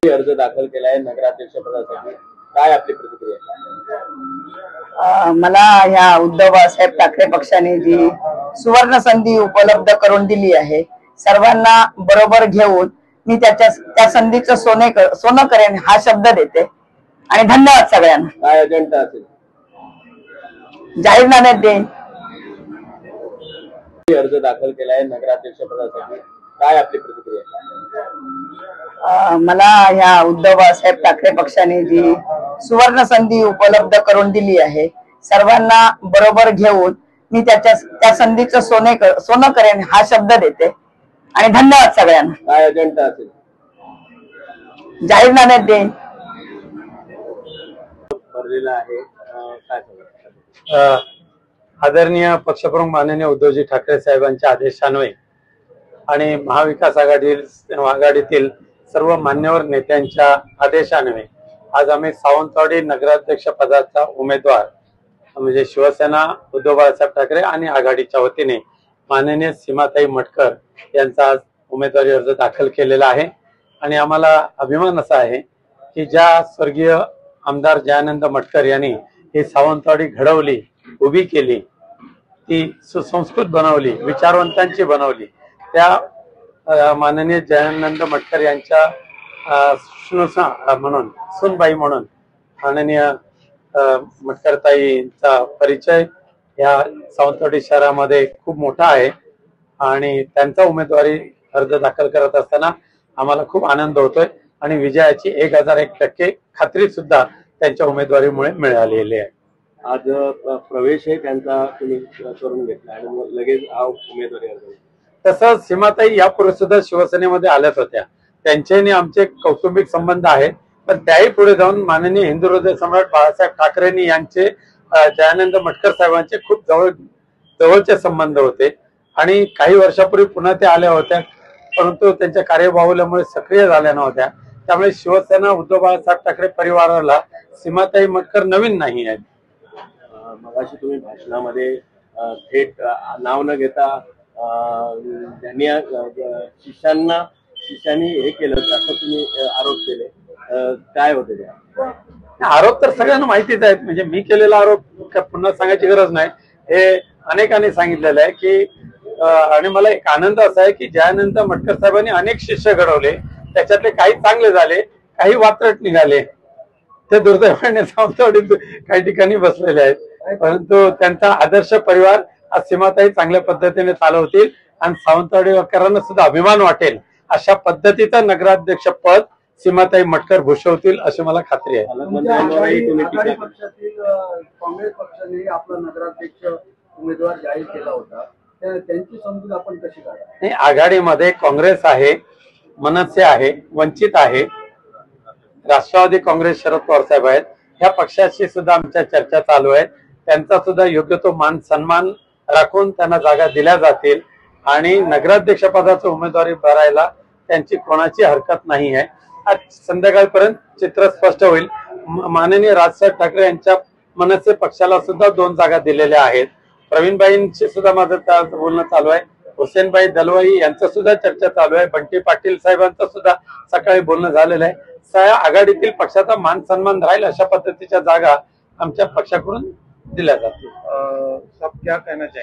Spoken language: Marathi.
अर्ज दाखल केला आहे नगराध्यक्ष पदासाठी, काय आपली प्रतिक्रिया? मला ह्या उद्धव बाळासाहेब ठाकरे पक्षाने जी सुवर्ण संधी उपलब्ध करून दिली आहे, सर्वांना बरोबर घेऊन मी त्या संधीचं सोनं करेन हा शब्द देते आणि धन्यवाद सगळ्यांना. काय अजेंडा असेल? जाहीरनाम्यात देईन. अर्ज दाखल केला आहे नगराध्यक्ष पदासाठी, काय आपली प्रतिक्रिया? मला ह्या उद्धव बाळासाहेब ठाकरे पक्षाने जी सुवर्ण संधी उपलब्ध करून दिली आहे, सर्वांना बरोबर घेऊन मी त्या संधीचं सोनं करेन हा शब्द देते आणि धन्यवाद सगळ्यांना. काय अजेंडा असेल? जाहीरनाम्यात देईन. भरलेला आहे, काय आदरणीय पक्षप्रमुख माननीय उद्धवजी ठाकरे साहेबांच्या आदेशान्वये आणि महाविकास आघाडीतील सर्व मान्यवर नेत्यांच्या आदेशान्वये आज आम्ही सावंतवाडी नगराध्यक्ष पदाचा उमेदवार म्हणजे शिवसेना उद्धव बाळासाहेब ठाकरे आणि आघाडीच्या वतीने माननीय सीमाताई मटकर यांचा आज उमेदवारी अर्ज दाखल केलेला आहे. आणि आम्हाला अभिमान असा आहे की ज्या स्वर्गीय आमदार जयानंद मटकर यांनी ही सावंतवाडी घडवली, उभी केली, ती सुसंस्कृत बनवली, विचारवंतांची बनवली, त्या माननीय जयानंद मटकर यांच्या म्हणून सुनबाई म्हणून माननीय मटकरताईंचा परिचय या सावंतवाडी शहरामध्ये खूप मोठा आहे आणि त्यांचा उमेदवारी अर्ज दाखल करत असताना आम्हाला खूप आनंद होतोय आणि विजयाची 1001% खात्री सुद्धा त्यांच्या उमेदवारीमुळे मिळालेली आहे. आज प्रवेश आहे त्यांचा तुम्ही करून घेतला आणि लगेच उमेदवारी अर्ज. तसं सीमाताई यापूर्वी सुद्धा शिवसेनेमध्ये आल्याच होत्या, त्यांच्याने आमचे कौटुंबिक संबंध आहेत, पण त्याही पुढे जाऊन माननीय हिंदू हृदय सम्राट बाळासाहेब ठाकरेंनी यांचे जयानंद मटकर साहेबांचे खूप जवळचे संबंध होते आणि काही वर्षापूर्वी पुन्हा ते आल्या होत्या, परंतु त्यांच्या कार्यबाहुल्यामुळे सक्रिय झाल्या नव्हत्या. त्यामुळे शिवसेना उद्धव बाळासाहेब ठाकरे परिवाराला सीमाताई मटकर नवीन नाही आहेत. मगाशी तुम्ही भाषणामध्ये थेट नाव न घेता त्यांनी शिष्यांनी हे केलं असं तुम्ही आरोप केले, काय होते ते आरोप? तर सगळ्यांना माहितीच आहेत, म्हणजे मी केलेला आरोप पुन्हा सांगायची गरज नाही, हे अनेकांनी सांगितलेलं आहे की आणि मला एक आनंद असा आहे की जयानंद मटकर साहेबांनी अनेक शिष्य घडवले, त्याच्यातले काही चांगले झाले, काही वात्रट निघाले. ते दुर्दैवाने सावंतवाडीत काही ठिकाणी बसलेले आहेत, परंतु त्यांचा आदर्श परिवार आज सीमाताई चांगल्या पद्धतीने चालवतील आणि सावंतवाडीकरांना सुद्धा अभिमान वाटेल अशा पद्धतीचं नगराध्यक्ष पद सीमाताई मटकर भूषवतील अशी मला खात्री आहे. काँग्रेस पक्षाने आपला नगराध्यक्ष उमेदवार जाहीर केला होता, त्यांची समजूत आपण कशी काढा? आघाडीमध्ये काँग्रेस आहे, मनसे आहे, वंचित आहे, राष्ट्रवादी काँग्रेस शरद पवार साहेब आहेत, ह्या पक्षाशी सुद्धा आमच्या चर्चा चालू आहेत. त्यांचा सुद्धा योग्य तो मान सन्मान राखून त्यांना जागा दिल्या जातील आणि नगराध्यक्ष पदाची उमेदवारी भरायला त्यांची कोणाची हरकत नाही आहे. आज संध्याकाळपर्यंत चित्र स्पष्ट होईल. माननीय राजसाहेब ठाकरे यांच्या मनसे पक्षाला सुद्धा 2 जागा दिलेल्या आहेत. प्रवीणबाईंशी सुद्धा माझं बोलणं चालू आहे, हुसेनबाई दलवाई यांचं सुद्धा चर्चा चालू आहे, बंटी पाटील साहेबांचं सुद्धा सकाळी बोलणं झालेलं आहे. आघाडीतील पक्षाचा मान सन्मान राहील अशा पद्धतीच्या जागा आमच्या पक्षाकडून दिल्या जातील. सब क्या कहना चाहिए?